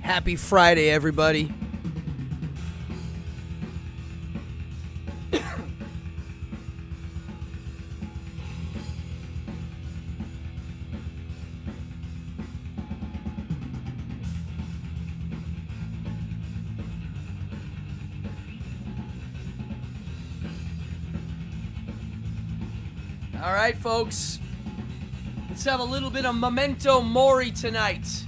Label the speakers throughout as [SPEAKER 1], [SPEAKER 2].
[SPEAKER 1] Happy Friday, everybody. All right, folks. Let's have a little bit of Memento Mori tonight.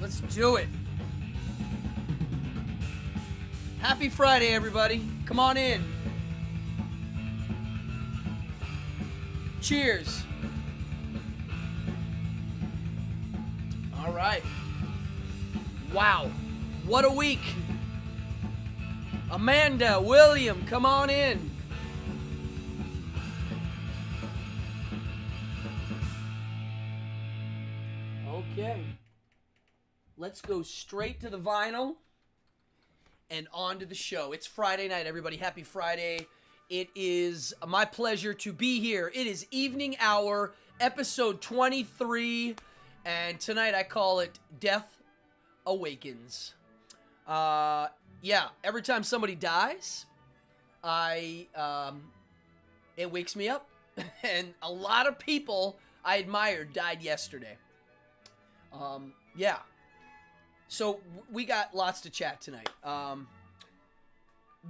[SPEAKER 1] Let's do it. Happy Friday, everybody. Come on in. Cheers. All right. Wow. What a week. Amanda, William, come on in. Okay. Let's go straight to the vinyl and on to the show. It's Friday night, everybody. Happy Friday. It is my pleasure to be here. It is evening hour, episode 23, and tonight I call it Death Awakens. Yeah, every time somebody dies, it wakes me up. And a lot of people I admired died yesterday. Yeah. So we got lots to chat tonight.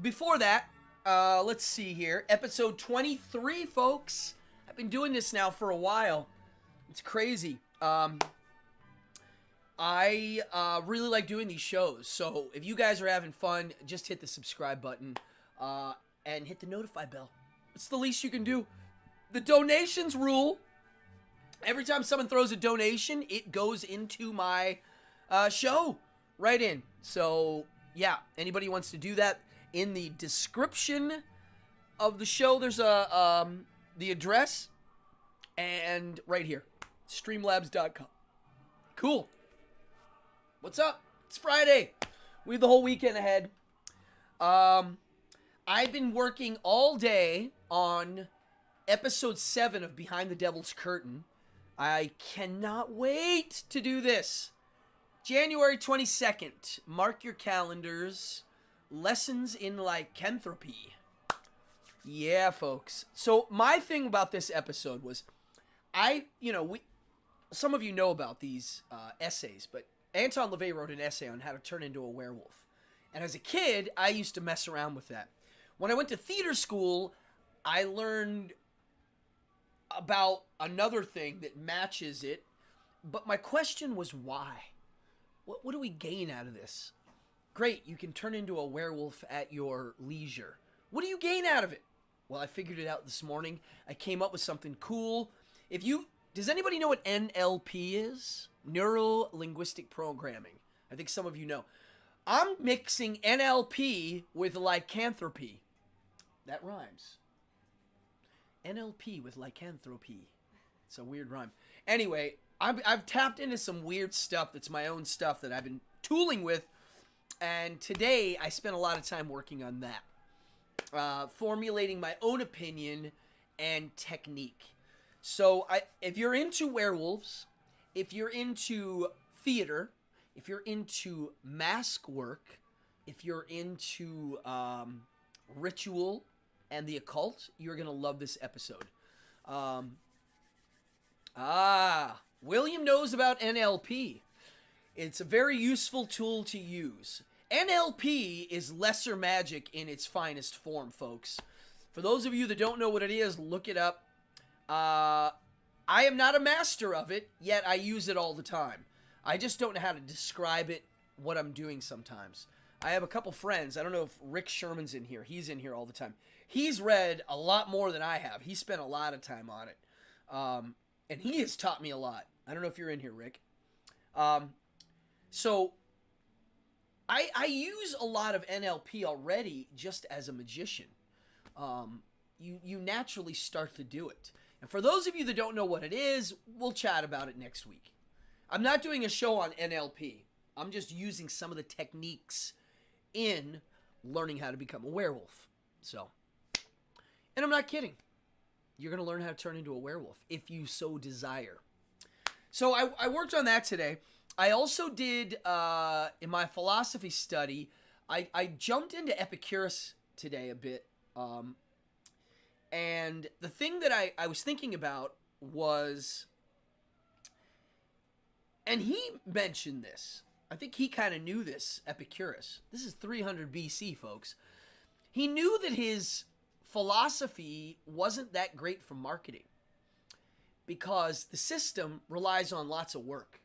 [SPEAKER 1] Before that, let's see here. Episode 23, folks. I've been doing this now for a while. It's crazy. I really like doing these shows, so if you guys are having fun, just hit the subscribe button and hit the notify bell. It's the least you can do. The donations rule. Every time someone throws a donation, it goes into my show right in. So, yeah, anybody wants to do that, in the description of the show, there's the address, and right here, streamlabs.com. Cool. What's up? It's Friday. We have the whole weekend ahead. I've been working all day on episode 7 of Behind the Devil's Curtain. I cannot wait to do this. January 22nd. Mark your calendars. Lessons in Lycanthropy. Yeah, folks. So my thing about this episode was, some of you know about these essays, but Anton LaVey wrote an essay on how to turn into a werewolf. And as a kid, I used to mess around with that. When I went to theater school, I learned about another thing that matches it. But my question was why? What do we gain out of this? Great, you can turn into a werewolf at your leisure. What do you gain out of it? Well, I figured it out this morning. I came up with something cool. Does anybody know what NLP is? Neuro-linguistic programming. I think some of you know. I'm mixing NLP with lycanthropy. That rhymes. NLP with lycanthropy. It's a weird rhyme. Anyway, I've tapped into some weird stuff that's my own stuff that I've been tooling with. And today, I spent a lot of time working on that. Formulating my own opinion and technique. So, if you're into werewolves, if you're into theater, if you're into mask work, if you're into ritual and the occult, you're going to love this episode. William knows about NLP. It's a very useful tool to use. NLP is lesser magic in its finest form, folks. For those of you that don't know what it is, look it up. I am not a master of it, yet I use it all the time. I just don't know how to describe it, what I'm doing sometimes. I have a couple friends. I don't know if Rick Sherman's in here. He's in here all the time. He's read a lot more than I have. He spent a lot of time on it. And he has taught me a lot. I don't know if you're in here, Rick. So I use a lot of NLP already just as a magician. You naturally start to do it. And for those of you that don't know what it is, we'll chat about it next week. I'm not doing a show on NLP. I'm just using some of the techniques in learning how to become a werewolf. So, and I'm not kidding. you're going to learn how to turn into a werewolf if you so desire. So I worked on that today. I also did, in my philosophy study, I jumped into Epicurus today a bit. And the thing that I was thinking about was, and he mentioned this, I think he kind of knew this, Epicurus. This is 300 BC, folks. He knew that his philosophy wasn't that great for marketing because the system relies on lots of work.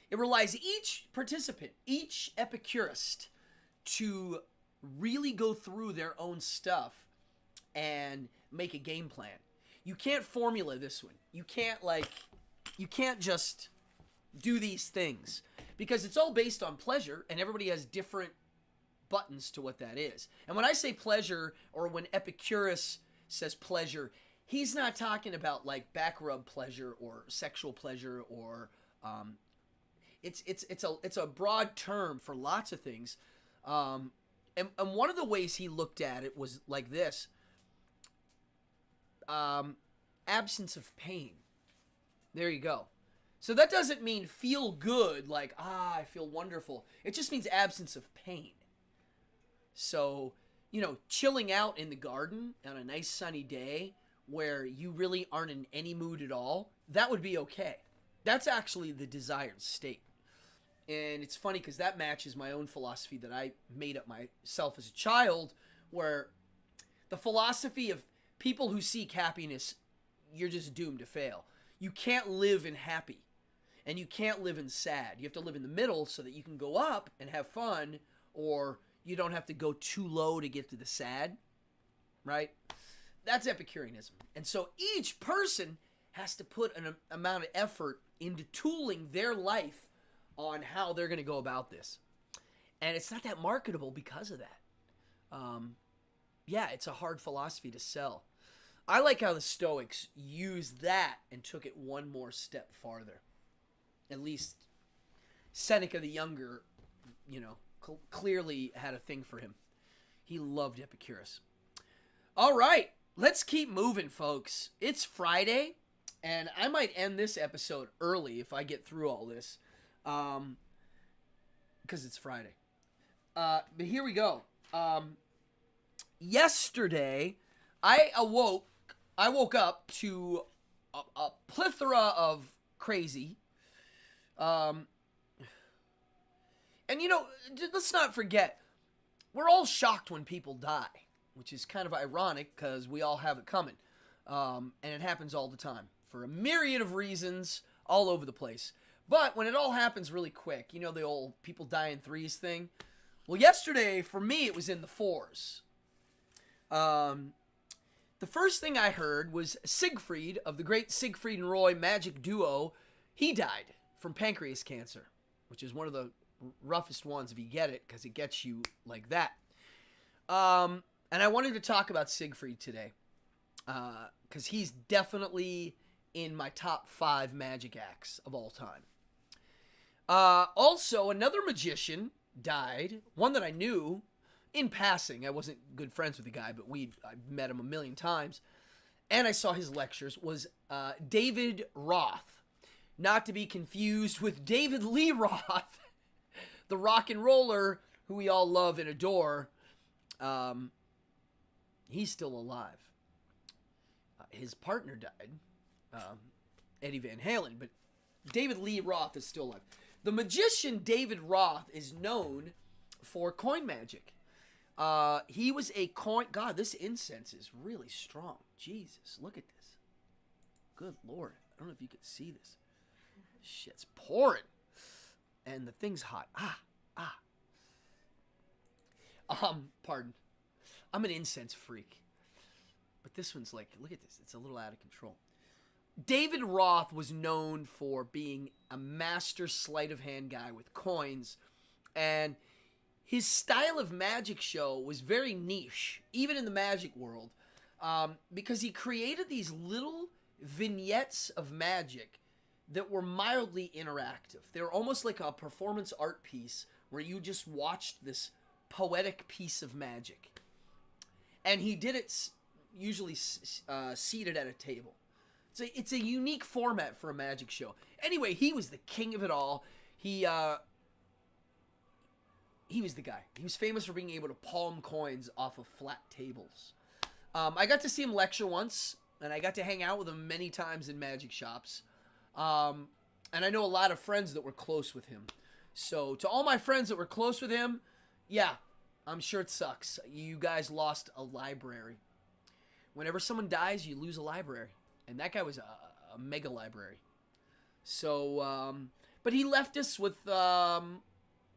[SPEAKER 1] It relies each participant, each Epicurist, to really go through their own stuff and make a game plan. You can't formula this one. You can't just do these things because it's all based on pleasure and everybody has different buttons to what that is. And when I say pleasure, or when Epicurus says pleasure, he's not talking about like back rub pleasure or sexual pleasure or it's a broad term for lots of things. And one of the ways he looked at it was like this. Absence of pain. There you go. So that doesn't mean feel good, like, I feel wonderful. It just means absence of pain. So, chilling out in the garden on a nice sunny day where you really aren't in any mood at all, that would be okay. That's actually the desired state. And it's funny because that matches my own philosophy that I made up myself as a child, where the philosophy of people who seek happiness, you're just doomed to fail. You can't live in happy, and you can't live in sad. You have to live in the middle so that you can go up and have fun, or you don't have to go too low to get to the sad, right? That's Epicureanism. And so each person has to put an amount of effort into tooling their life on how they're going to go about this. And it's not that marketable because of that. It's a hard philosophy to sell. I like how the Stoics used that and took it one more step farther. At least Seneca the Younger, clearly had a thing for him. He loved Epicurus. All right, let's keep moving, folks. It's Friday, and I might end this episode early if I get through all this, because it's Friday. But here we go. Yesterday, I woke up to a plethora of crazy. And let's not forget, we're all shocked when people die, which is kind of ironic because we all have it coming. And it happens all the time for a myriad of reasons all over the place. But when it all happens really quick, the old people die in threes thing. Well, yesterday, for me, it was in the fours. The first thing I heard was Sigfried of the great Sigfried and Roy magic duo. He died from pancreas cancer, which is one of the roughest ones if you get it, because it gets you like that. And I wanted to talk about Sigfried today, because he's definitely in my top 5 magic acts of all time. Also, another magician died, one that I knew in passing. I wasn't good friends with the guy, but I met him a million times, and I saw his lectures, was David Roth. Not to be confused with David Lee Roth, the rock and roller who we all love and adore. He's still alive. His partner died, Eddie Van Halen, but David Lee Roth is still alive. The magician David Roth is known for coin magic. He was a coin... God, this incense is really strong. Jesus, look at this. Good Lord. I don't know if you can see this. Shit's pouring. And the thing's hot. Pardon. I'm an incense freak. But this one's like, look at this. It's a little out of control. David Roth was known for being a master sleight of hand guy with coins. And his style of magic show was very niche, even in the magic world, because he created these little vignettes of magic that were mildly interactive. They were almost like a performance art piece where you just watched this poetic piece of magic. And he did it usually seated at a table. It's a unique format for a magic show. Anyway, he was the king of it all. He was the guy. He was famous for being able to palm coins off of flat tables. I got to see him lecture once, and I got to hang out with him many times in magic shops. And I know a lot of friends that were close with him. So to all my friends that were close with him, yeah, I'm sure it sucks. You guys lost a library. Whenever someone dies, you lose a library. And that guy was a mega library. So, but he left us with a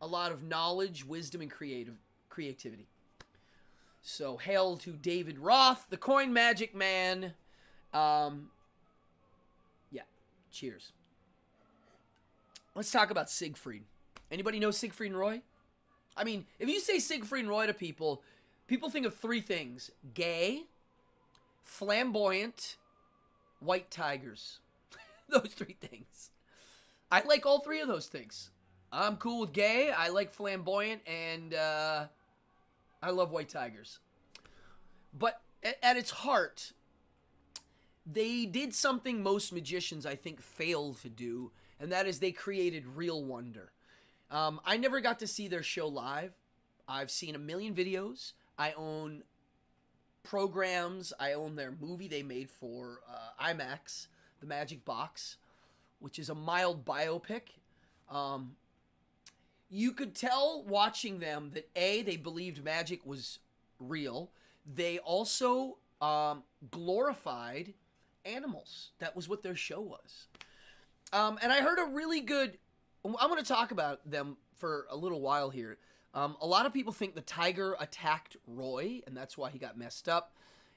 [SPEAKER 1] lot of knowledge, wisdom, and creativity. So, hail to David Roth, the coin magic man. Yeah, cheers. Let's talk about Sigfried. Anybody know Sigfried and Roy? I mean, if you say Sigfried and Roy to people, people think of three things: gay, flamboyant, white tigers. Those three things. I like all three of those things. I'm cool with gay, I like flamboyant, and I love white tigers. But at its heart, they did something most magicians, I think, fail to do, and that is they created real wonder. I never got to see their show live. I've seen a million videos. I own programs. I own their movie they made for IMAX, The Magic Box, which is a mild biopic. You could tell watching them that A, they believed magic was real. They also glorified animals. That was what their show was. And I heard a really good... I'm going to talk about them for a little while here. A lot of people think the tiger attacked Roy, and that's why he got messed up.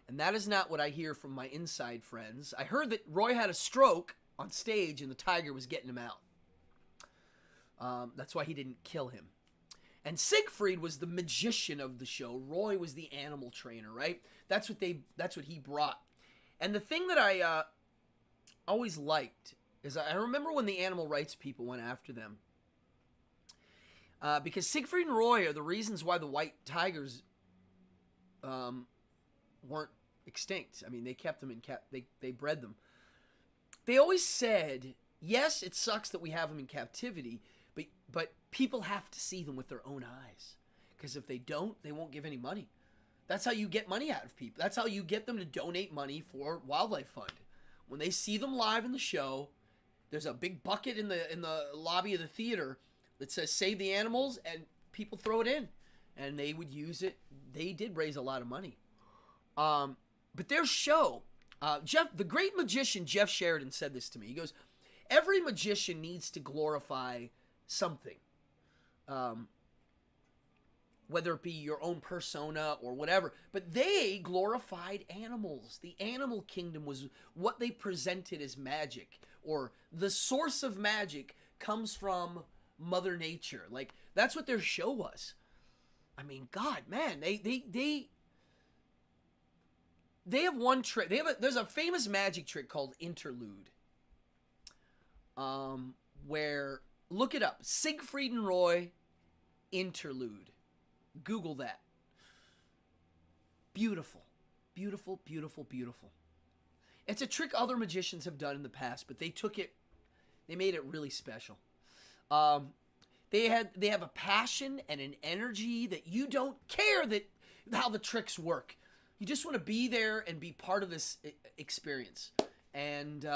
[SPEAKER 1] And that is not what I hear from my inside friends. I heard that Roy had a stroke on stage, and the tiger was getting him out. That's why he didn't kill him. And Sigfried was the magician of the show. Roy was the animal trainer, right? That's what he brought. And the thing that I always liked is I remember when the animal rights people went after them. Because Sigfried and Roy are the reasons why the white tigers weren't extinct. I mean, they kept them in they bred them. They always said, yes, it sucks that we have them in captivity, but people have to see them with their own eyes. Because if they don't, they won't give any money. That's how you get money out of people. That's how you get them to donate money for Wildlife Fund. When they see them live in the show, there's a big bucket in the lobby of the theater that says "Save the Animals," and people throw it in, and they would use it. They did raise a lot of money. But their show, the great magician Jeff Sheridan said this to me. He goes, every magician needs to glorify something, whether it be your own persona or whatever. But they glorified animals. The animal kingdom was what they presented as magic, or the source of magic comes from Mother Nature. Like, that's what their show was. I mean, God, man, they have one trick. There's a famous magic trick called interlude. Where, look it up, Sigfried and Roy interlude. Google that. Beautiful, beautiful, beautiful, beautiful. It's a trick other magicians have done in the past, but they made it really special. They have a passion and an energy that you don't care how the tricks work. You just want to be there and be part of this experience. And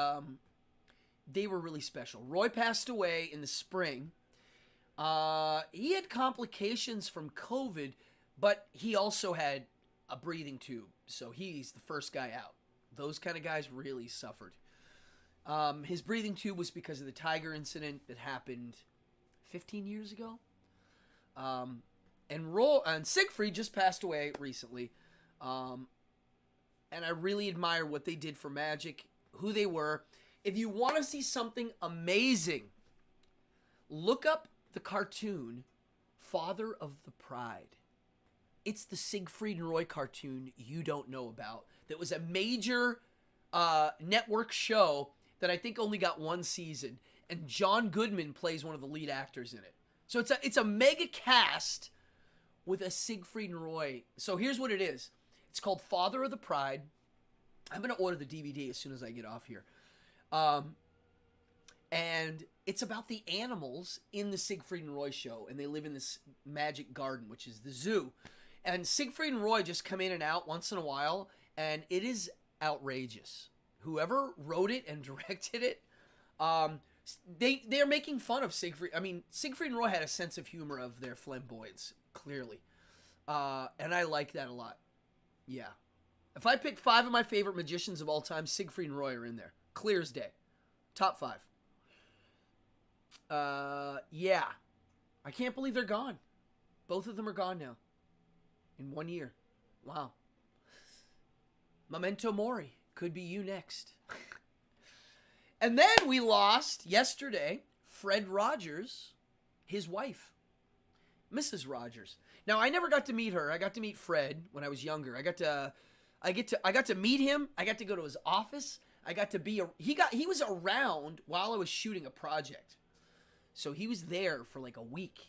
[SPEAKER 1] they were really special. Roy passed away in the spring. He had complications from COVID, but he also had a breathing tube. So he's the first guy out. Those kind of guys really suffered. His breathing tube was because of the tiger incident that happened 15 years ago. And Sigfried just passed away recently. And I really admire what they did for magic, who they were. If you want to see something amazing, look up the cartoon Father of the Pride. It's the Sigfried and Roy cartoon you don't know about. That was a major network show that I think only got one season. And John Goodman plays one of the lead actors in it. So it's a mega cast with a Sigfried and Roy. So here's what it is. It's called Father of the Pride. I'm going to order the DVD as soon as I get off here. Um, and it's about the animals in the Siegfried and Roy show, and they live in this magic garden, which is the zoo. And Siegfried and Roy just come in and out once in a while, and it is outrageous. Whoever wrote it and directed it, they're making fun of Siegfried. I mean, Siegfried and Roy had a sense of humor of their flamboyance, clearly. And I like that a lot. Yeah. If I pick 5 of my favorite magicians of all time, Siegfried and Roy are in there. Clear as day. Top 5. Yeah. I can't believe they're gone. Both of them are gone now. In 1 year. Wow. Memento Mori. Could be you next. And then we lost, yesterday, Fred Rogers, his wife. Mrs. Rogers. Now, I never got to meet her. I got to meet Fred when I was younger. I got to meet him. I got to go to his office. I got to be he was around while I was shooting a project. So he was there for like a week.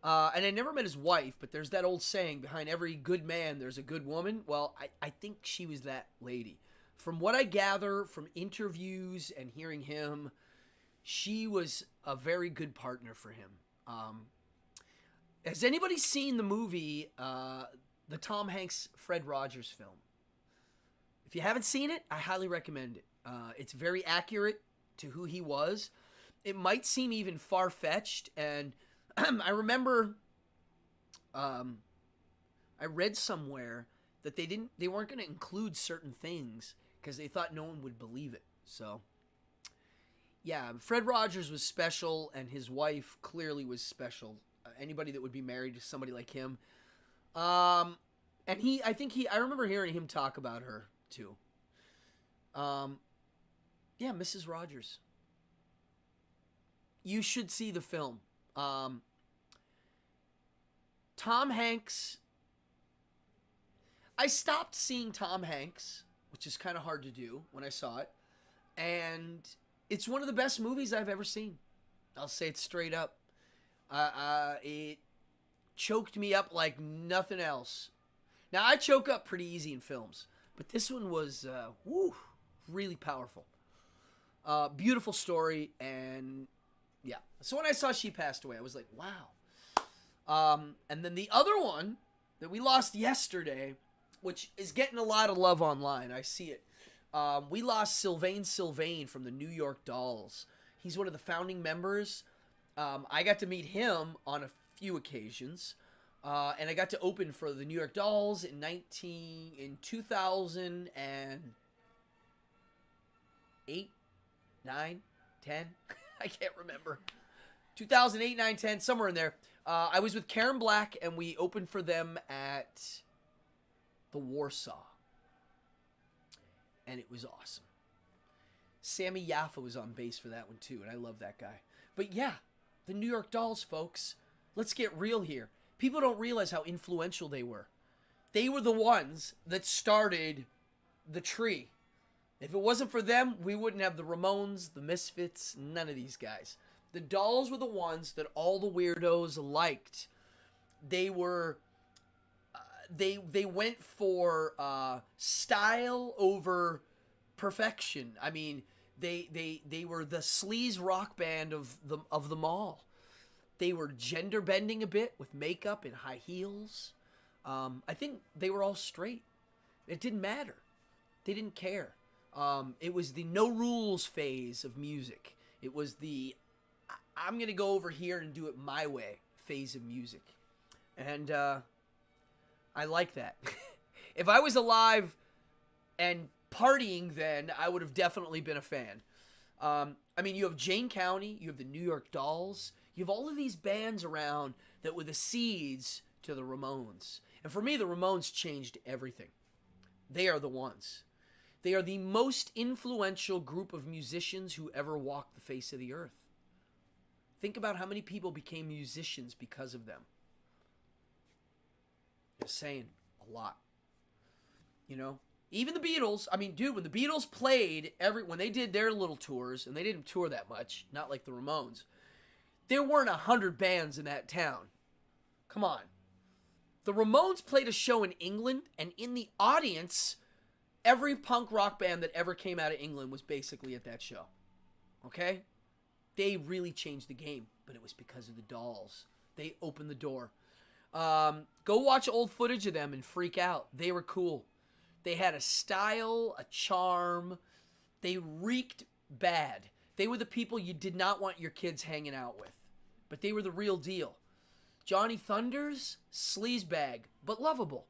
[SPEAKER 1] And I never met his wife, but there's that old saying, behind every good man, there's a good woman. Well, I think she was that lady. From what I gather from interviews and hearing him, she was a very good partner for him. Has anybody seen the movie, the Tom Hanks Fred Rogers film? If you haven't seen it, I highly recommend it. It's very accurate to who he was. It might seem even far-fetched, and I remember I read somewhere that they weren't going to include certain things because they thought no one would believe it. So, yeah, Fred Rogers was special, and his wife clearly was special. Anybody that would be married to somebody like him. And I remember hearing him talk about her, too. Yeah, Mrs. Rogers. You should see the film. Tom Hanks. I stopped seeing Tom Hanks, which is kind of hard to do when I saw it. And it's one of the best movies I've ever seen. I'll say it straight up. It choked me up like nothing else. Now, I choke up pretty easy in films, but this one was, really powerful. Beautiful story, and yeah. So when I saw she passed away, I was like, wow. And then the other one that we lost yesterday, which is getting a lot of love online, I see it. We lost Sylvain from the New York Dolls. He's one of the founding members. I got to meet him on a few occasions, and I got to open for the New York Dolls in 2008, 9, 10. I can't remember. 2008, 9, 10, somewhere in there. I was with Karen Black, and we opened for them at the Warsaw, and it was awesome. Sammy Yaffa was on bass for that one too, and I love that guy. But yeah, the New York Dolls, folks. Let's get real here. People don't realize how influential they were. They were the ones that started the tree. If it wasn't for them, we wouldn't have the Ramones, the Misfits, none of these guys. The Dolls were the ones that all the weirdos liked. They were, they went for style over perfection. I mean, they were the sleaze rock band of them all. They were gender bending a bit with makeup and high heels. I think they were all straight. It didn't matter. They didn't care. It was the no rules phase of music. It was the I'm going to go over here and do it my way phase of music. And I like that. If I was alive and partying then, I would have definitely been a fan. I mean, you have Jane County, you have the New York Dolls, you have all of these bands around that were the seeds to the Ramones. And for me, the Ramones changed everything. They are the ones. They are the most influential group of musicians who ever walked the face of the earth. Think about how many people became musicians because of them. Just saying, a lot. You know? Even the Beatles, I mean, dude, when the Beatles played, when they did their little tours, and they didn't tour that much, not like the Ramones, there weren't 100 bands in that town. Come on. The Ramones played a show in England, and in the audience, Every punk rock band that ever came out of England was basically at that show. Okay? They really changed the game, but it was because of the dolls. They opened the door. Go watch old footage of them and freak out. They were cool. They had a style, a charm. They reeked bad. They were the people you did not want your kids hanging out with. But they were the real deal. Johnny Thunders, sleazebag, but lovable.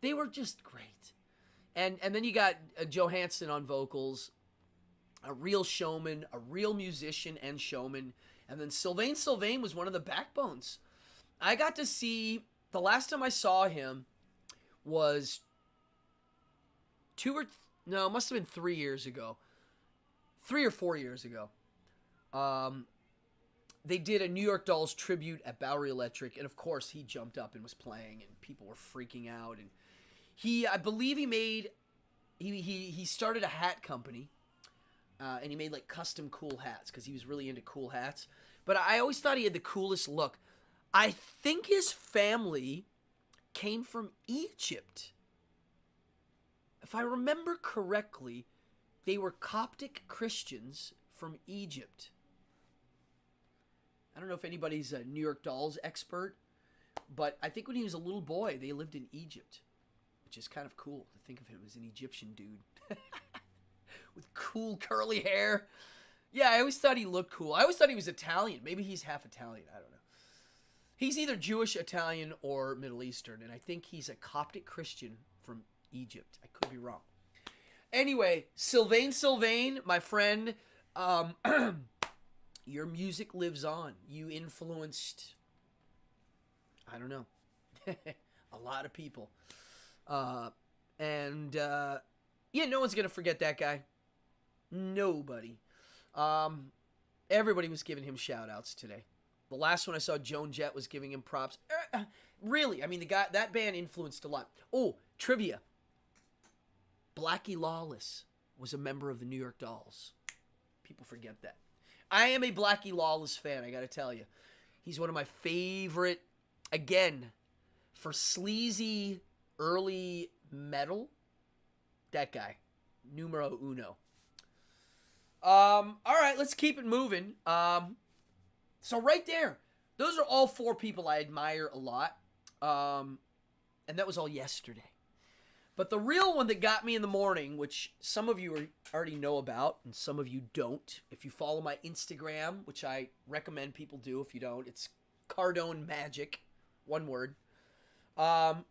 [SPEAKER 1] They were just great. And then you got Johansson on vocals, a real showman, a real musician and showman. And then Sylvain was one of the backbones. I got to see, the last time I saw him was it must have been 3 years ago. 3 or 4 years ago. They did a New York Dolls tribute at Bowery Electric, and of course he jumped up and was playing, and people were freaking out. And I believe he started a hat company, and he made like custom cool hats because he was really into cool hats. But I always thought he had the coolest look. I think his family came from Egypt. If I remember correctly, they were Coptic Christians from Egypt. I don't know if anybody's a New York Dolls expert, but I think when he was a little boy, they lived in Egypt, which is kind of cool to think of him as an Egyptian dude with cool curly hair. Yeah, I always thought he looked cool. I always thought he was Italian. Maybe he's half Italian. I don't know. He's either Jewish, Italian, or Middle Eastern, and I think he's a Coptic Christian from Egypt. I could be wrong. Anyway, Sylvain, my friend, your music lives on. You influenced, I don't know, a lot of people. No one's going to forget that guy. Nobody. Everybody was giving him shout-outs today. The last one I saw, Joan Jett was giving him props. Really, I mean, that band influenced a lot. Oh, trivia. Blackie Lawless was a member of the New York Dolls. People forget that. I am a Blackie Lawless fan, I gotta tell you. He's one of my favorite, again, for sleazy early metal, that guy. Numero uno. Alright, let's keep it moving. So right there, those are all 4 people I admire a lot. And that was all yesterday. But the real one that got me in the morning, which some of you already know about, and some of you don't. If you follow my Instagram, which I recommend people do if you don't, it's Cardone Magic, one word. And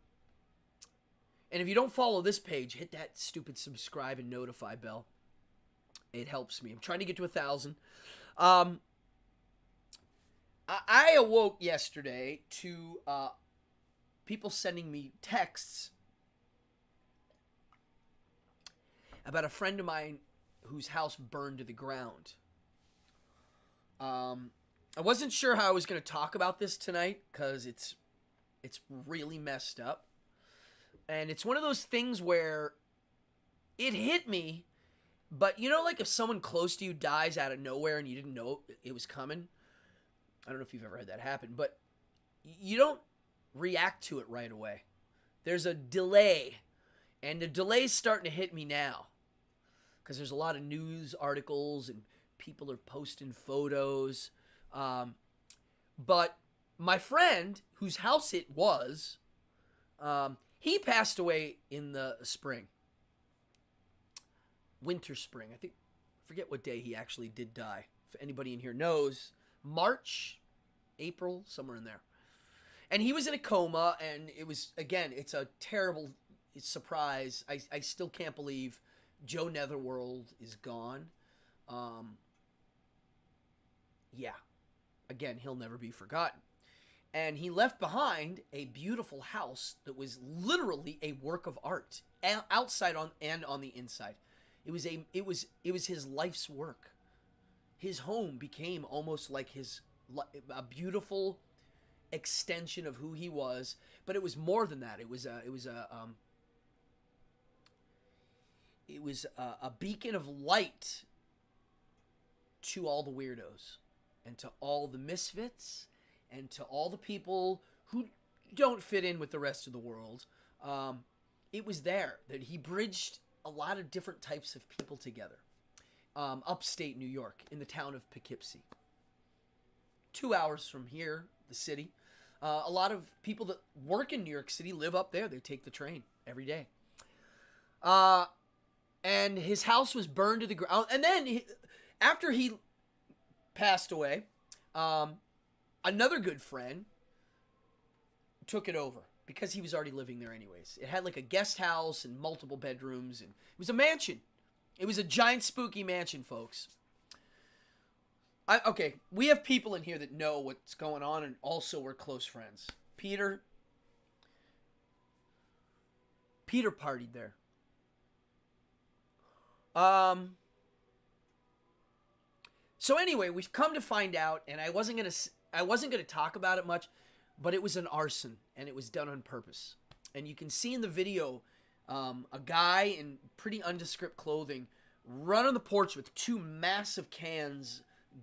[SPEAKER 1] if you don't follow this page, hit that stupid subscribe and notify bell. It helps me. I'm trying to get to 1,000. I awoke yesterday to people sending me texts about a friend of mine whose house burned to the ground. I wasn't sure how I was going to talk about this tonight because it's really messed up. And it's one of those things where it hit me, but you know, like if someone close to you dies out of nowhere and you didn't know it was coming? I don't know if you've ever had that happen, but you don't react to it right away. There's a delay, and the delay's starting to hit me now because there's a lot of news articles and people are posting photos. But my friend, whose house it was, he passed away in the spring. Winter, spring. I forget what day he actually did die. If anybody in here knows, March, April, somewhere in there. And he was in a coma, and it was, again, it's a terrible surprise. I still can't believe Joe Netherworld is gone. Yeah. Again, he'll never be forgotten. And he left behind a beautiful house that was literally a work of art, outside and on the inside. It was his life's work. His home became almost like a beautiful extension of who he was, but it was more than that. It was a beacon of light to all the weirdos and to all the misfits and to all the people who don't fit in with the rest of the world. It was there that he bridged a lot of different types of people together. Upstate New York, in the town of Poughkeepsie. 2 hours from here, the city. A lot of people that work in New York City live up there. They take the train every day. And his house was burned to the ground. And then, after he passed away, another good friend took it over because he was already living there anyways. It had like a guest house and multiple bedrooms, and it was a mansion. It was a giant spooky mansion, folks. Okay, we have people in here that know what's going on, and also we're close friends. Peter partied there. So anyway, we've come to find out, and I wasn't gonna talk about it much, but it was an arson, and it was done on purpose. And you can see in the video, a guy in pretty nondescript clothing run on the porch with two massive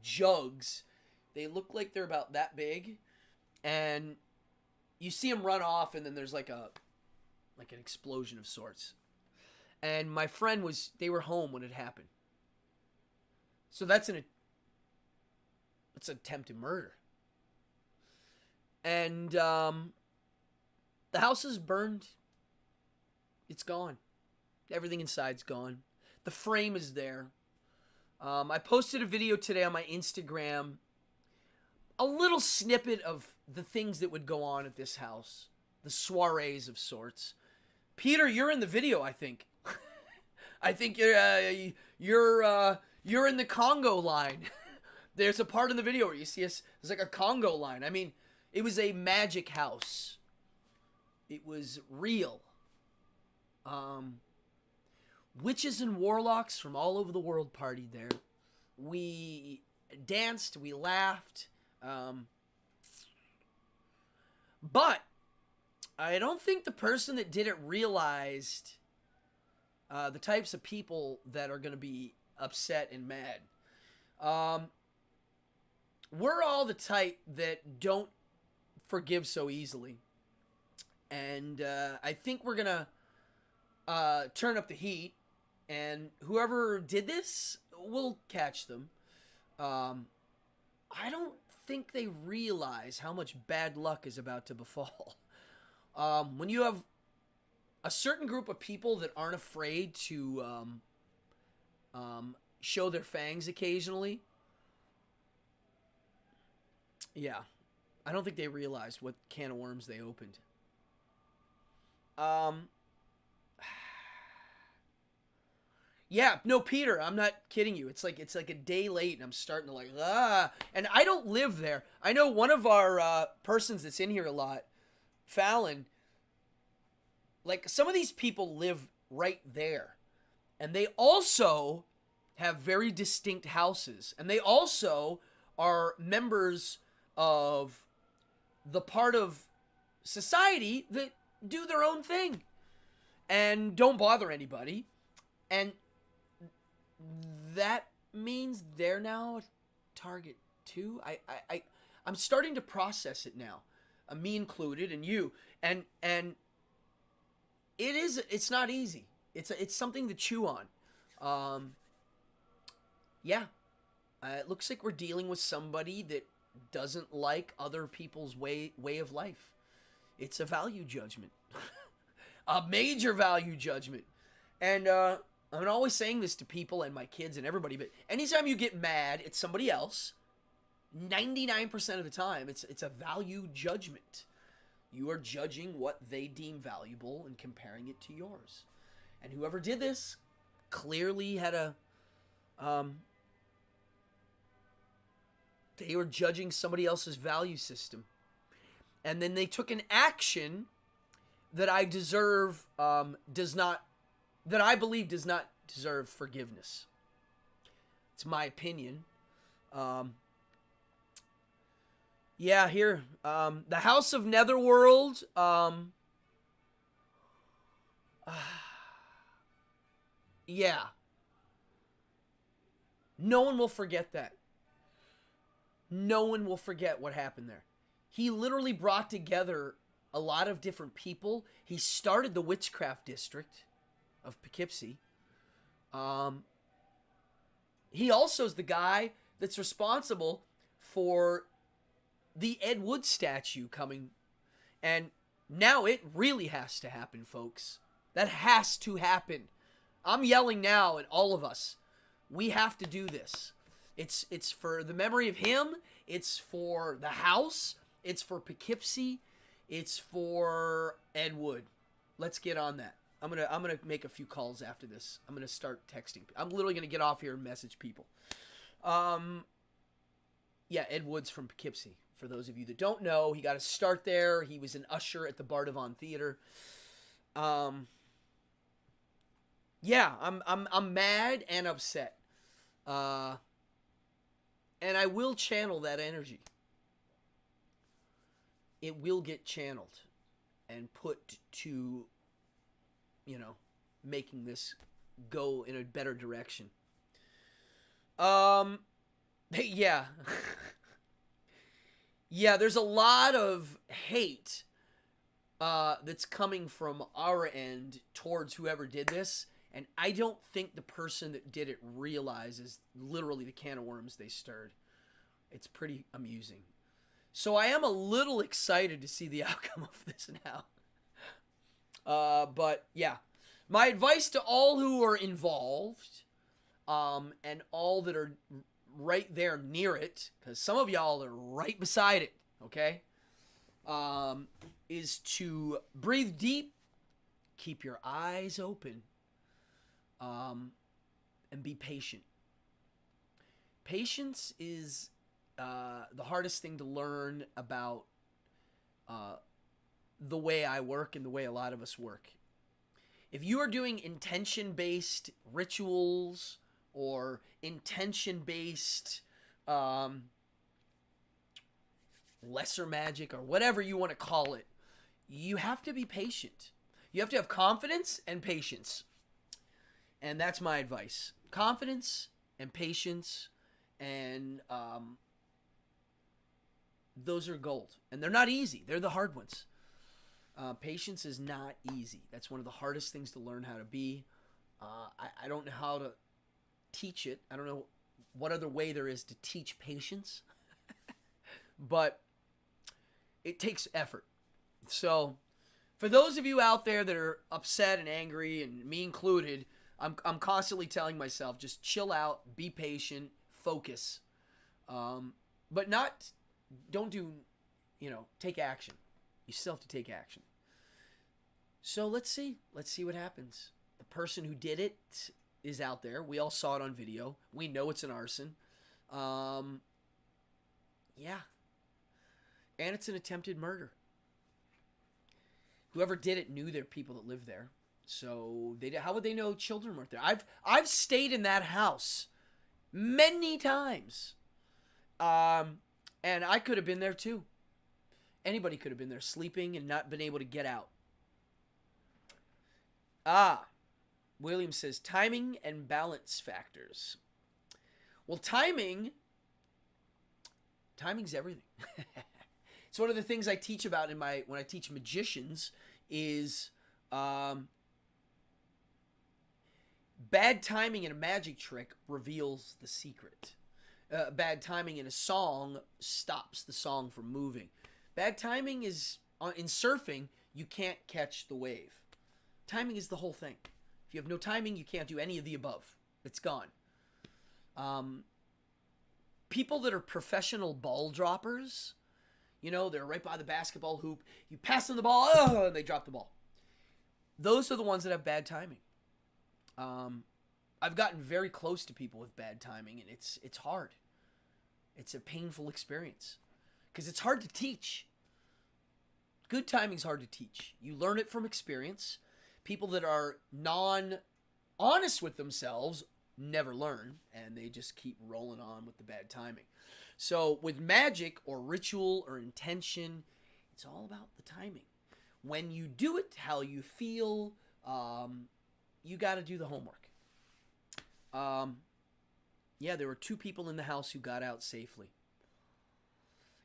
[SPEAKER 1] jugs. They look like they're about that big, and you see him run off, and then there's like an explosion of sorts. And my friend they were home when it happened. So that's an attempted murder. And the house is burned. It's gone. Everything inside's gone. The frame is there. I posted a video today on my Instagram. A little snippet of the things that would go on at this house. The soirees of sorts. Peter, you're in the video, I think. I think you're in the Congo line. There's a part in the video where you see there's like a Congo line. I mean, it was a magic house. It was real. Witches and warlocks from all over the world partied there. We danced, we laughed. But I don't think the person that did it realized the types of people that are going to be upset and mad. We're all the type that don't forgive so easily. And I think we're going to turn up the heat. And whoever did this, will catch them. I don't think they realize how much bad luck is about to befall. When you have a certain group of people that aren't afraid to show their fangs occasionally, yeah, I don't think they realized what can of worms they opened. Yeah, no, Peter, I'm not kidding you. It's like a day late, and I'm starting to and I don't live there. I know one of our persons that's in here a lot, Fallon. Like, some of these people live right there, and they also have very distinct houses, and they also are members of the part of society that do their own thing and don't bother anybody, and that means they're now a target too. I'm starting to process it now, me included, and you, and it's not easy. It's something to chew on. Yeah, it looks like we're dealing with somebody that doesn't like other people's way of life. It's a value judgment, a major value judgment, and I'm always saying this to people and my kids and everybody, but anytime you get mad at somebody else, 99% of the time, it's a value judgment. You are judging what they deem valuable and comparing it to yours. And whoever did this clearly had they were judging somebody else's value system. And then they took an action that I believe does not deserve forgiveness. It's my opinion. Yeah, here, the House of Netherworld, yeah. No one will forget that. No one will forget what happened there. He literally brought together a lot of different people. He started the witchcraft district of Poughkeepsie. Um, he also is the guy that's responsible for the Ed Wood statue coming. And now it really has to happen, folks. That has to happen. I'm yelling now at all of us. We have to do this. It's for the memory of him. It's for the house. It's for Poughkeepsie. It's for Ed Wood. Let's get on that. I'm gonna make a few calls after this. I'm gonna start texting. I'm literally gonna get off here and message people. Yeah, Ed Wood's from Poughkeepsie. For those of you that don't know, he got his start there. He was an usher at the Bardavon Theater. Yeah, I'm mad and upset. And I will channel that energy. It will get channeled and put to, making this go in a better direction. Yeah. Yeah, there's a lot of hate that's coming from our end towards whoever did this. And I don't think the person that did it realizes literally the can of worms they stirred. It's pretty amusing. So I am a little excited to see the outcome of this now. But yeah, my advice to all who are involved, and all that are right there near it, because some of y'all are right beside it, okay, is to breathe deep, keep your eyes open, and be patient. Patience is the hardest thing to learn about the way I work and the way a lot of us work. If you are doing intention-based rituals or intention-based lesser magic or whatever you want to call it, you have to be patient. You have to have confidence and patience. And that's my advice. Confidence and patience, and those are gold. And they're not easy. They're the hard ones. Patience is not easy. That's one of the hardest things to learn how to be. I don't know how to teach it. I don't know what other way there is to teach patience. But it takes effort. So for those of you out there that are upset and angry, and me included, I'm constantly telling myself, just chill out, be patient, focus. But don't take action. You still have to take action. So let's see what happens. The person who did it is out there. We all saw it on video. We know it's an arson. Yeah. And it's an attempted murder. Whoever did it knew there were people that lived there. So how would they know children weren't there? I've stayed in that house many times. And I could have been there too. Anybody could have been there sleeping and not been able to get out. William says timing and balance factors. Well, timing's everything. It's one of the things I teach about when I teach magicians is bad timing in a magic trick reveals the secret. Bad timing in a song stops the song from moving. Bad timing is in surfing, you can't catch the wave. Timing is the whole thing. If you have no timing, you can't do any of the above. It's gone. People that are professional ball droppers, they're right by the basketball hoop. You pass them the ball, and they drop the ball. Those are the ones that have bad timing. I've gotten very close to people with bad timing, and it's hard. It's a painful experience because it's hard to teach. Good timing's hard to teach. You learn it from experience. People that are non-honest with themselves never learn, and they just keep rolling on with the bad timing. So with magic or ritual or intention, it's all about the timing. When you do it, how you feel, you got to do the homework. Yeah, there were 2 people in the house who got out safely.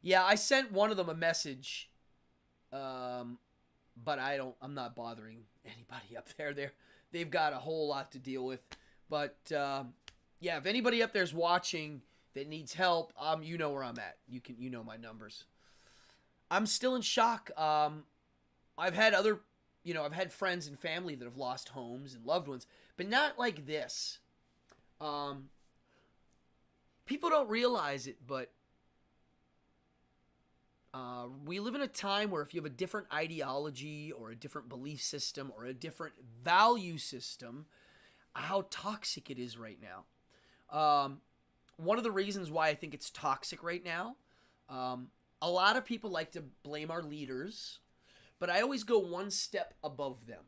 [SPEAKER 1] Yeah, I sent one of them a message, but I'm not bothering anybody up there. They've got a whole lot to deal with. But yeah, if anybody up there's watching that needs help, you know where I'm at. You know my numbers. I'm still in shock. I've had I've had friends and family that have lost homes and loved ones, but not like this. People don't realize it, but we live in a time where if you have a different ideology or a different belief system or a different value system, how toxic it is right now. One of the reasons why I think it's toxic right now, a lot of people like to blame our leaders, but I always go one step above them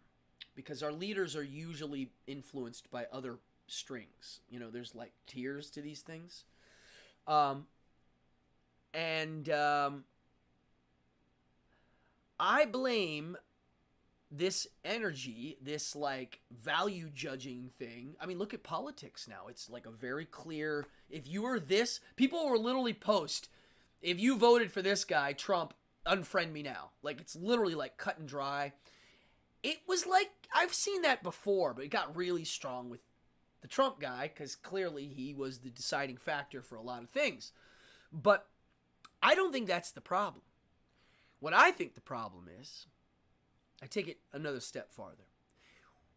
[SPEAKER 1] because our leaders are usually influenced by other strings. There's like tiers to these things. I blame this energy, this like value judging thing. I mean, look at politics now. It's like a very clear, if you were this, people will literally post, if you voted for this guy, Trump, unfriend me now. Like, it's literally like cut and dry. It was like, I've seen that before, but it got really strong with the Trump guy because clearly he was the deciding factor for a lot of things. But I don't think that's the problem. What I think the problem is, I take it another step farther.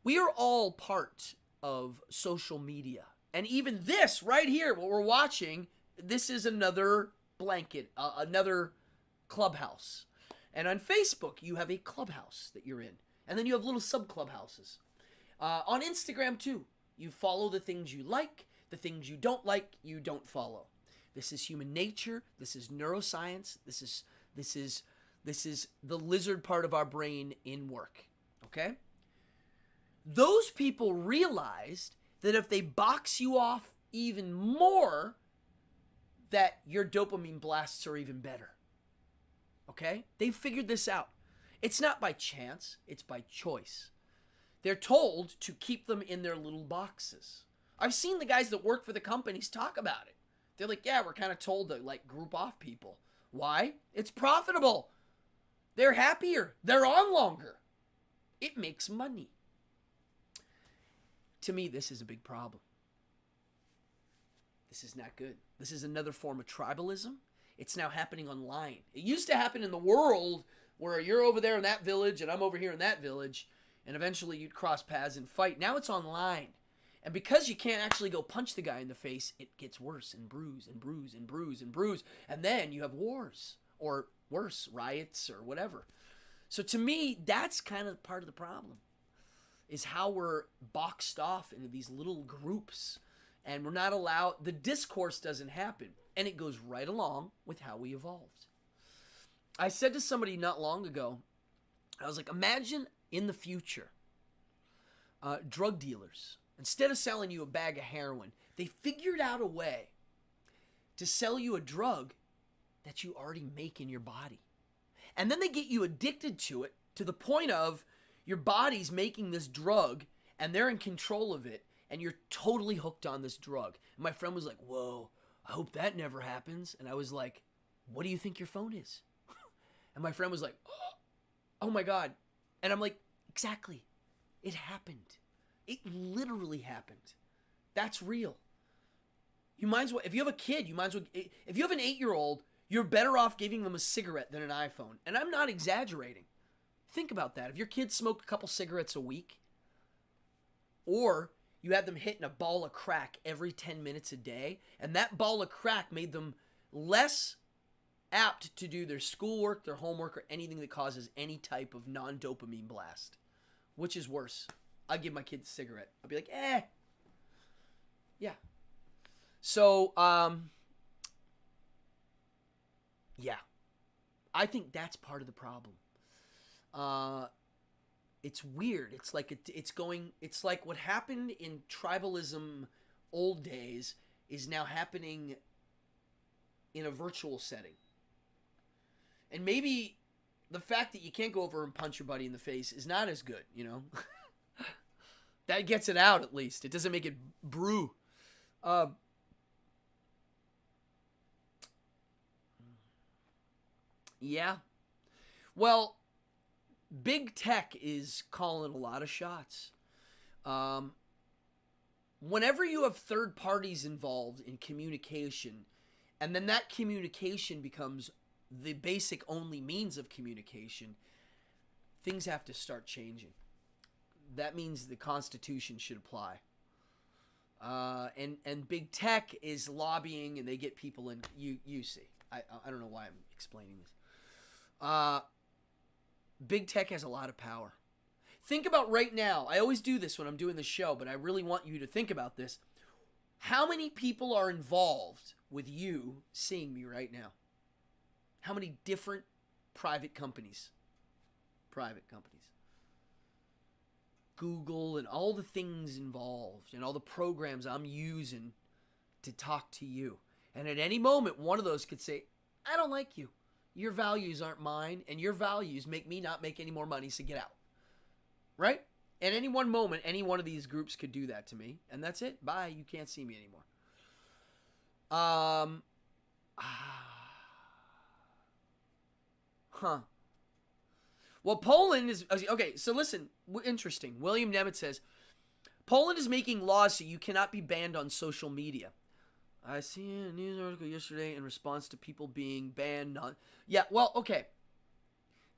[SPEAKER 1] We are all part of social media. And even this right here, what we're watching, this is another blanket, another clubhouse. And on Facebook, you have a clubhouse that you're in. And then you have little sub-clubhouses. On Instagram, too, you follow the things you like. The things you don't like, you don't follow. This is human nature. This is neuroscience. This is the lizard part of our brain in work, okay? Those people realized that if they box you off even more, that your dopamine blasts are even better, okay? They figured this out. It's not by chance, it's by choice. They're told to keep them in their little boxes. I've seen the guys that work for the companies talk about it. They're like, yeah, we're kind of told to like group off people. Why? It's profitable. They're happier. They're on longer. It makes money. To me, this is a big problem. This is not good. This is another form of tribalism. It's now happening online. It used to happen in the world where you're over there in that village and I'm over here in that village, and eventually you'd cross paths and fight. Now it's online. And because you can't actually go punch the guy in the face, it gets worse and bruise and bruise and bruise and bruise. And then you have wars or worse, riots or whatever. So to me, that's kind of part of the problem, is how we're boxed off into these little groups and we're not allowed, the discourse doesn't happen. And it goes right along with how we evolved. I said to somebody not long ago, I was like, imagine in the future, drug dealers, instead of selling you a bag of heroin, they figured out a way to sell you a drug that you already make in your body. And then they get you addicted to it to the point of your body's making this drug and they're in control of it and you're totally hooked on this drug. And my friend was like, whoa, I hope that never happens. And I was like, what do you think your phone is? And my friend was like, oh my God. And I'm like, exactly. It happened. It literally happened. That's real. You might as well, if you have a kid, if you have an 8-year-old, you're better off giving them a cigarette than an iPhone. And I'm not exaggerating. Think about that. If your kids smoked a couple cigarettes a week, or you had them hitting a ball of crack every 10 minutes a day, and that ball of crack made them less apt to do their schoolwork, their homework, or anything that causes any type of non-dopamine blast. Which is worse? I'd give my kid a cigarette. I'd be like, yeah. So, yeah. I think that's part of the problem. It's weird. It's like what happened in tribalism old days is now happening in a virtual setting. And maybe the fact that you can't go over and punch your buddy in the face is not as good, you know? That gets it out at least. It doesn't make it brew. Yeah. Well, big tech is calling a lot of shots. whenever you have third parties involved in communication, and then that communication becomes the basic only means of communication, things have to start changing. That means the Constitution should apply. And big tech is lobbying, and they get people in. You see, I don't know why I'm explaining this. Big tech has a lot of power. Think about right now. I always do this when I'm doing the show, but I really want you to think about this. How many people are involved with you seeing me right now? How many different private companies? Google and all the things involved and all the programs I'm using to talk to you. And at any moment, one of those could say, I don't like you. Your values aren't mine, and your values make me not make any more money, so get out. Right? At any one moment, any one of these groups could do that to me, and that's it. Bye. You can't see me anymore. Well, Poland is... Okay, so listen. Interesting. William Nemeth says, Poland is making laws so you cannot be banned on social media. I see a news article yesterday in response to people being banned on... Yeah, well, okay.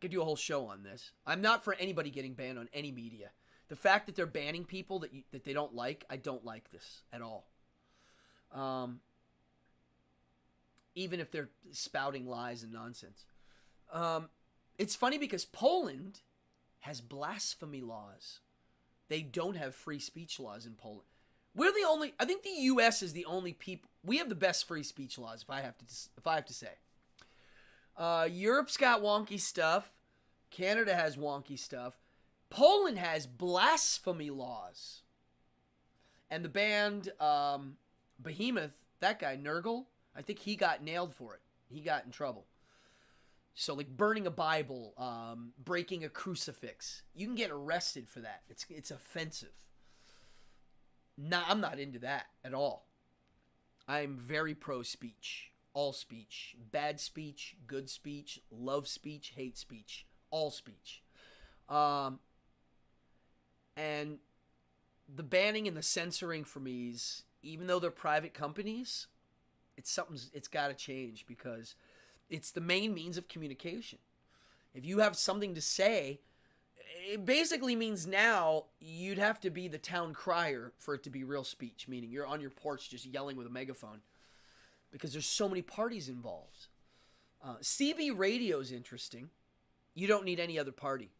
[SPEAKER 1] Could do a whole show on this. I'm not for anybody getting banned on any media. The fact that they're banning people that they don't like, I don't like this at all. Even if they're spouting lies and nonsense. It's funny because Poland has blasphemy laws. They don't have free speech laws in Poland. We're the only... I think the U.S. is the only people... We have the best free speech laws, if I have to say. Europe's got wonky stuff. Canada has wonky stuff. Poland has blasphemy laws. And the band Behemoth, that guy, Nurgle, I think he got nailed for it. He got in trouble. So, like, burning a Bible, breaking a crucifix. You can get arrested for that. It's offensive. I'm not into that at all. I'm very pro-speech. All speech. Bad speech, good speech, love speech, hate speech. All speech. And the banning and the censoring for me is, even though they're private companies, it's got to change because it's the main means of communication. If you have something to say, it basically means now you'd have to be the town crier for it to be real speech, meaning you're on your porch just yelling with a megaphone because there's so many parties involved. CB radio is interesting. You don't need any other party.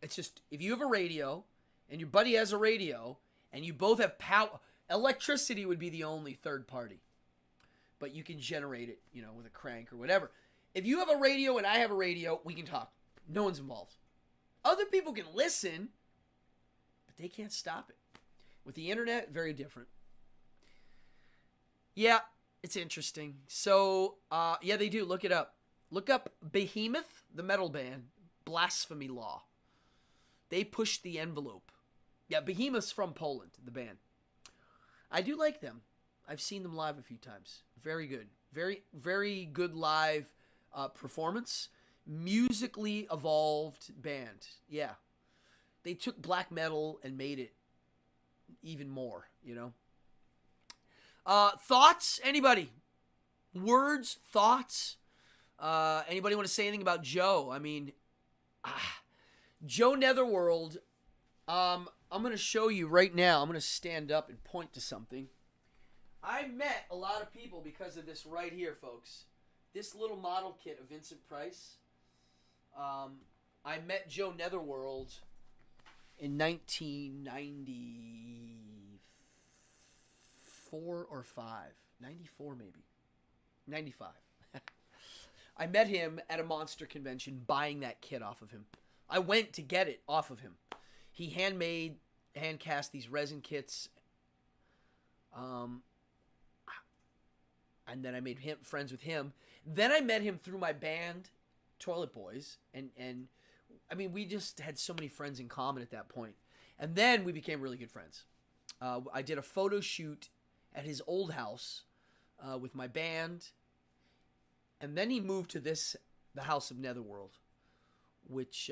[SPEAKER 1] It's just, if you have a radio and your buddy has a radio and you both have power, electricity would be the only third party. But you can generate it, with a crank or whatever. If you have a radio and I have a radio, we can talk. No one's involved. Other people can listen, but they can't stop it. With the internet, very different. Yeah, it's interesting. So, yeah, they do. Look it up. Look up Behemoth, the metal band, blasphemy law. They pushed the envelope. Yeah, Behemoth's from Poland, the band. I do like them. I've seen them live a few times. Very good. Very, very good live performance. Musically evolved band. Yeah. They took black metal and made it even more, Thoughts? Anybody? Words? Thoughts? Anybody want to say anything about Joe? I mean, Joe Netherworld, I'm going to show you right now. I'm going to stand up and point to something. I met a lot of people because of this right here, folks. This little model kit of Vincent Price. I met Joe Netherworld in 1994 or 5. 94 maybe. 95. I met him at a monster convention buying that kit off of him. I went to get it off of him. He hand cast these resin kits. And then I made friends with him. Then I met him through my band, Toilet Boys. And I mean, we just had so many friends in common at that point. And then we became really good friends. I did a photo shoot at his old house with my band. And then he moved to the House of Netherworld, which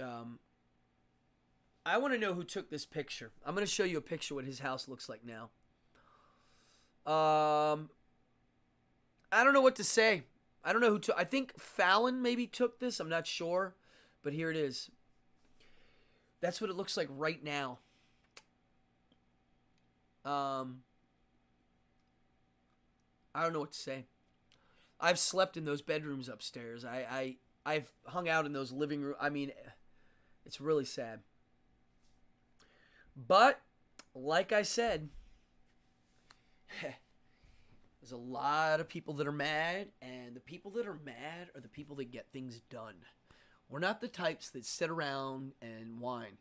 [SPEAKER 1] I want to know who took this picture. I'm going to show you a picture of what his house looks like now. I don't know what to say. I don't know who took. I think Fallon maybe took this. I'm not sure, but here it is. That's what it looks like right now. I don't know what to say. I've slept in those bedrooms upstairs. I've hung out in those living room. I mean, it's really sad. But like I said, there's a lot of people that are mad, and the people that are mad are the people that get things done. We're not the types that sit around and whine.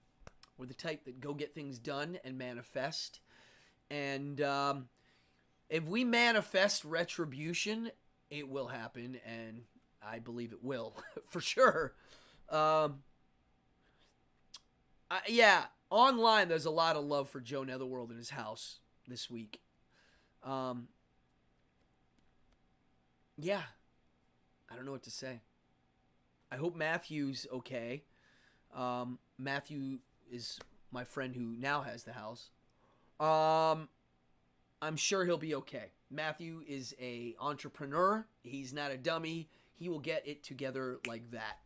[SPEAKER 1] We're the type that go get things done and manifest. And if we manifest retribution, it will happen, and I believe it will, for sure. Yeah, online there's a lot of love for Joe Netherworld in his house this week. Yeah, I don't know what to say. I hope Matthew's okay. Matthew is my friend who now has the house. I'm sure he'll be okay. Matthew is a entrepreneur. He's not a dummy. He will get it together like that.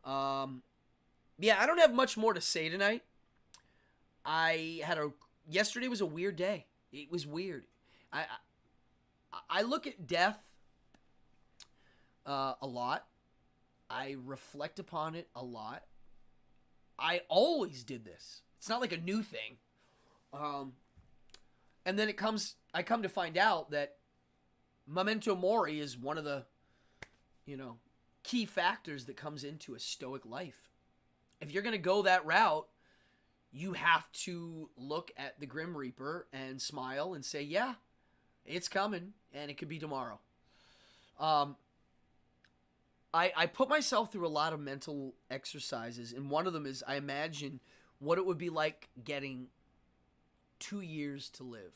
[SPEAKER 1] Yeah, I don't have much more to say tonight. Yesterday was a weird day. It was weird. I look at death a lot. I reflect upon it a lot. I always did this. It's not like a new thing. And then I come to find out that Memento Mori is one of the, key factors that comes into a stoic life. If you're going to go that route, you have to look at the Grim Reaper and smile and say, yeah, it's coming, and it could be tomorrow. I put myself through a lot of mental exercises, and one of them is I imagine what it would be like getting 2 years to live.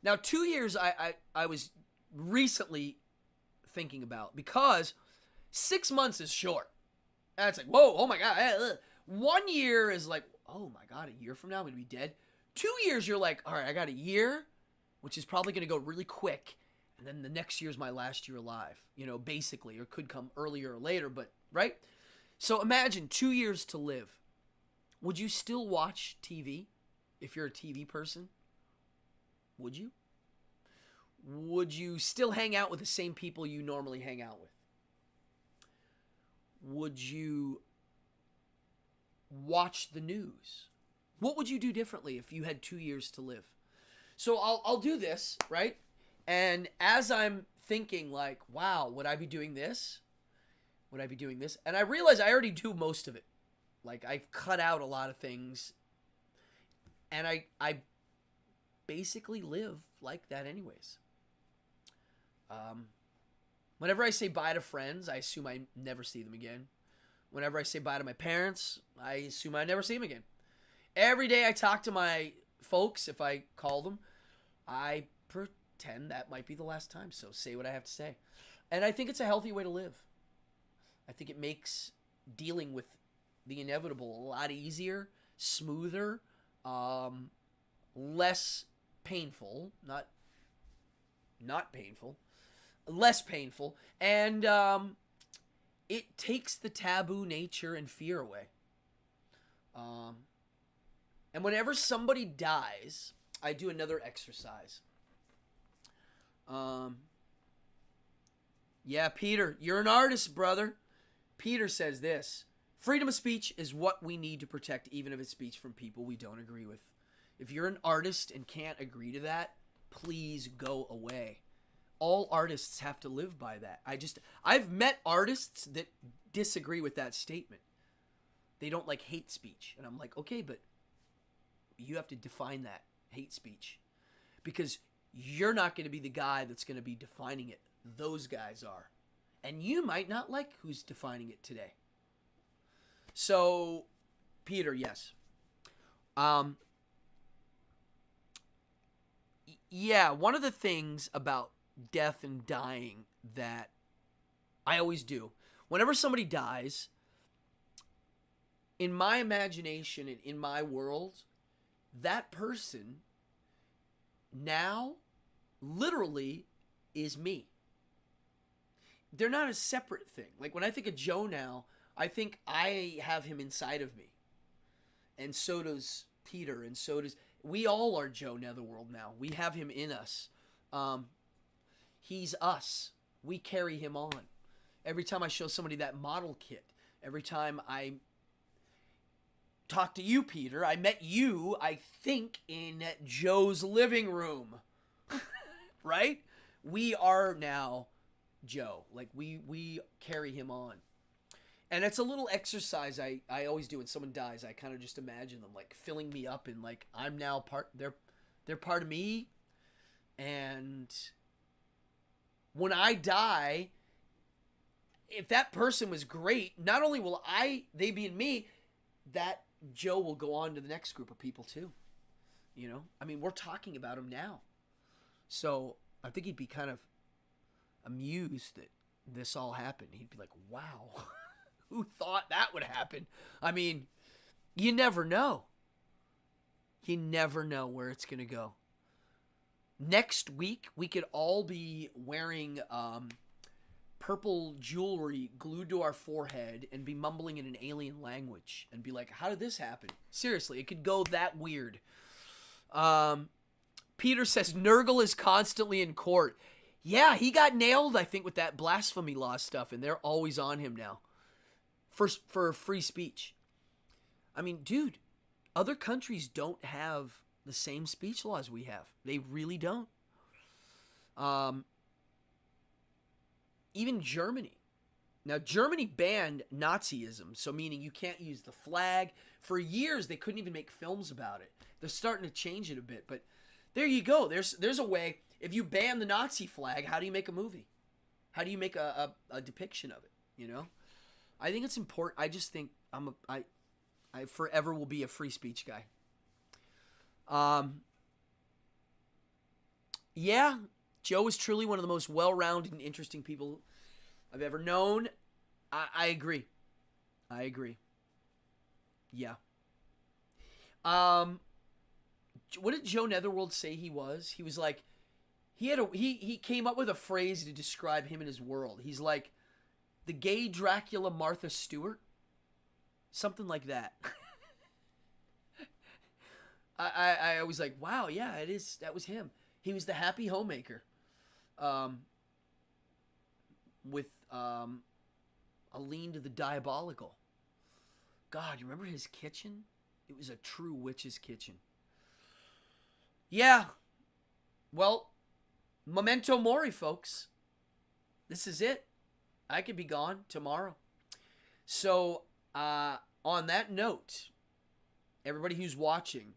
[SPEAKER 1] Now, 2 years I was recently thinking about, because 6 months is short. That's like, whoa, oh my God. 1 year is like, oh my God, a year from now I'm going to be dead. 2 years, you're like, all right, I got a year, which is probably going to go really quick. And then the next year's my last year alive, basically, or could come earlier or later, but right? So imagine 2 years to live. Would you still watch TV if you're a TV person? Would you? Would you still hang out with the same people you normally hang out with? Would you watch the news? What would you do differently if you had 2 years to live? So I'll do this, right? And as I'm thinking like, wow, would I be doing this? Would I be doing this? And I realize I already do most of it. Like, I've cut out a lot of things. And I basically live like that anyways. Whenever I say bye to friends, I assume I never see them again. Whenever I say bye to my parents, I assume I never see them again. Every day I talk to my folks, if I call them, I pretend that might be the last time. So say what I have to say. And I think it's a healthy way to live. I think it makes dealing with the inevitable a lot easier, smoother, less painful, not painful, less painful, and it takes the taboo nature and fear away. And whenever somebody dies, I do another exercise. Yeah, Peter, you're an artist, brother. Peter says this: freedom of speech is what we need to protect, even if it's speech from people we don't agree with. If you're an artist and can't agree to that, please go away. All artists have to live by that. I've met artists that disagree with that statement. They don't like hate speech. And I'm like, okay, but you have to define that hate speech, because you're not going to be the guy that's going to be defining it. Those guys are. And you might not like who's defining it today. So, Peter, yes. Yeah, one of the things about death and dying that I always do, whenever somebody dies, in my imagination and in my world, that person now literally is me. They're not a separate thing. Like when I think of Joe now, I think I have him inside of me. And so does Peter, and so does... We all are Joe Netherworld now. We have him in us. He's us. We carry him on. Every time I show somebody that model kit, every time I talk to you, Peter, I met you, I think, in Joe's living room. Right? We are now Joe. Like, we carry him on. And it's a little exercise I always do when someone dies. I kind of just imagine them, like, filling me up and, like, I'm now they're part of me. And when I die, if that person was great, not only will they be in me, that Joe will go on to the next group of people too. You know? I mean, we're talking about him now. So I think he'd be kind of amused that this all happened. He'd be like, wow, who thought that would happen? I mean, you never know. You never know where it's going to go. Next week, we could all be wearing purple jewelry glued to our forehead and be mumbling in an alien language and be like, how did this happen? Seriously, it could go that weird. Peter says Nurgle is constantly in court. Yeah, he got nailed, I think, with that blasphemy law stuff, and they're always on him now for free speech. I mean, dude, other countries don't have the same speech laws we have. They really don't. Even Germany. Now, Germany banned Nazism, so meaning you can't use the flag. For years, they couldn't even make films about it. They're starting to change it a bit, but there you go. There's a way. If you ban the Nazi flag, how do you make a movie? How do you make a depiction of it? You know, I think it's important. I just think I forever will be a free speech guy. Yeah, Joe is truly one of the most well-rounded and interesting people I've ever known. I agree. I agree. Yeah. What did Joe Netherworld say he was? He was like, he came up with a phrase to describe him and his world. He's like the gay Dracula Martha Stewart. Something like that. I was like, wow, yeah, it is. That was him. He was the happy homemaker. With a lean to the diabolical. God, you remember his kitchen? It was a true witch's kitchen. Yeah. Well, Memento Mori, folks. This is it. I could be gone tomorrow. So, on that note, everybody who's watching,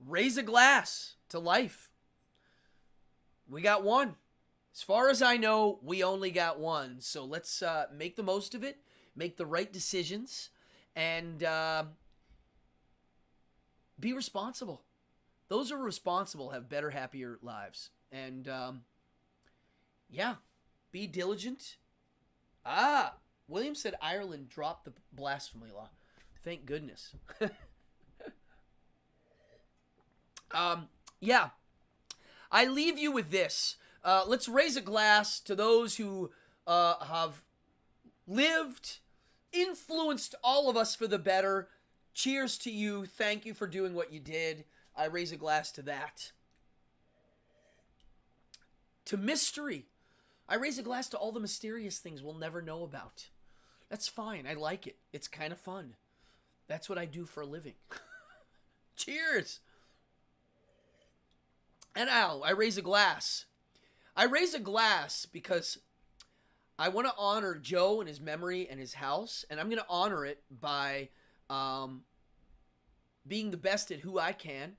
[SPEAKER 1] raise a glass to life. We got one. As far as I know, we only got one. So let's make the most of it, make the right decisions, and be responsible. Those who are responsible have better, happier lives. And, yeah, be diligent. William said Ireland dropped the blasphemy law. Thank goodness. Yeah. I leave you with this. Let's raise a glass to those who have lived, influenced all of us for the better. Cheers to you. Thank you for doing what you did. I raise a glass to that. To mystery. I raise a glass to all the mysterious things we'll never know about. That's fine. I like it. It's kind of fun. That's what I do for a living. Cheers. And now, I raise a glass. I raise a glass because I want to honor Joe and his memory and his house, and I'm going to honor it by being the best at who I can,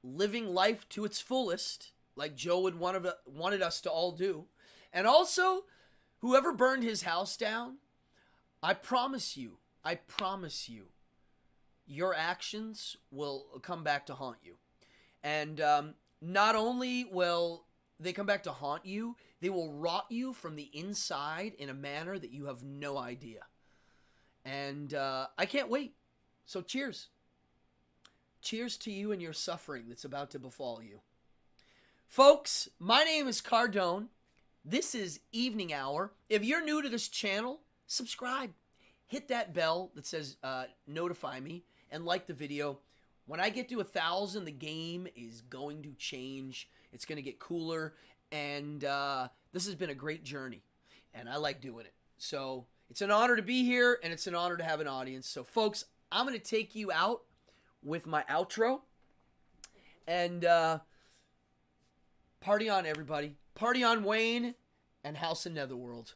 [SPEAKER 1] living life to its fullest, like Joe would wanted us to all do, and also, whoever burned his house down, I promise you, your actions will come back to haunt you. And not only will they come back to haunt you, they will rot you from the inside in a manner that you have no idea. And I can't wait. So cheers. Cheers to you and your suffering that's about to befall you. Folks, my name is Cardone. This is Evening Hour. If you're new to this channel, subscribe. Hit that bell that says notify me and like the video. When I get to 1,000, the game is going to change. It's going to get cooler. And this has been a great journey. And I like doing it. So it's an honor to be here, and it's an honor to have an audience. So, folks, I'm going to take you out with my outro. And party on, everybody. Party on, Wayne and House in Netherworld.